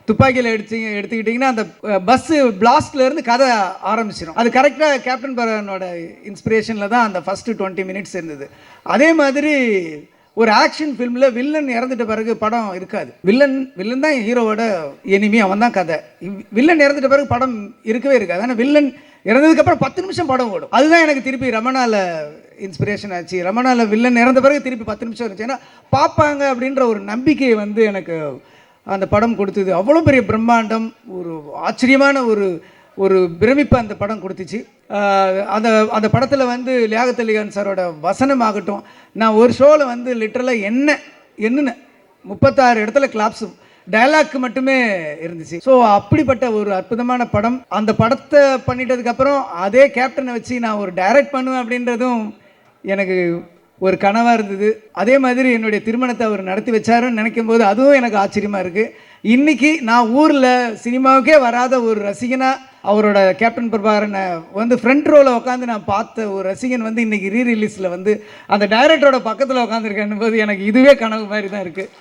துப்பாக்கியில் எடுத்துக்கிட்டிங்கன்னா அந்த பஸ்ஸு பிளாஸ்ட்லேருந்து கதை ஆரம்பிச்சிடும். அது கரெக்டாக கேப்டன் பரவனோட இன்ஸ்பிரேஷனில் தான் அந்த ஃபஸ்ட்டு 20 மினிட்ஸ் இருந்தது. அதே மாதிரி ஒரு ஆக்ஷன் ஃபிலிமில் வில்லன் இறந்துட்ட பிறகு படம் இருக்காது. வில்லன் தான் ஹீரோவோட எனிமி, அவன் தான் கதை. வில்லன் இறந்துட்ட பிறகு படம் இருக்கவே இருக்காது. ஆனால் வில்லன் இறந்ததுக்கப்புறம் 10 நிமிஷம் படம் ஓடும். அதுதான் எனக்கு திருப்பி ரமணாவில் இன்ஸ்பிரேஷன் ஆச்சு. ரமணாவில் வில்லன் இறந்த பிறகு திருப்பி 10 நிமிஷம் இருந்துச்சு. ஏன்னா பார்ப்பாங்க அப்படின்ற ஒரு நம்பிக்கையை வந்து எனக்கு அந்த படம் கொடுத்தது. அவ்வளோ பெரிய பிரம்மாண்டம், ஒரு ஆச்சரியமான ஒரு பிரமிப்பை அந்த படம் கொடுத்துச்சு. அந்த அந்த படத்தில் வந்து லியாகத் அலி கான் சாரோட வசனம் ஆகட்டும், நான் ஒரு ஷோவில் வந்து லிட்டரலாக என்னன்னு 36 இடத்துல கிளாப்ஸு டயலாக் மட்டுமே இருந்துச்சு. ஸோ அப்படிப்பட்ட ஒரு அற்புதமான படம். அந்த படத்தை பண்ணிட்டதுக்கப்புறம் அதே கேப்டனை வச்சு நான் ஒரு டைரக்ட் பண்ணுவேன் அப்படின்றதும் எனக்கு ஒரு கனவாக இருந்தது. அதே மாதிரி என்னுடைய திருமணத்தை அவர் நடத்தி வச்சாருன்னு நினைக்கும் போது அதுவும் எனக்கு ஆச்சரியமாக இருக்குது. இன்றைக்கி நான் ஊரில் சினிமாவுக்கே வராத ஒரு ரசிகனாக அவரோட கேப்டன் பிரபாகரனை வந்து ஃப்ரண்ட் ரோவில் உட்காந்து நான் பார்த்த ஒரு ரசிகன் வந்து இன்றைக்கி ரீரிலீஸில் வந்து அந்த டைரக்டரோட பக்கத்தில் உட்காந்துருக்கேன் போது எனக்கு இதுவே கனவு மாதிரி தான் இருக்குது.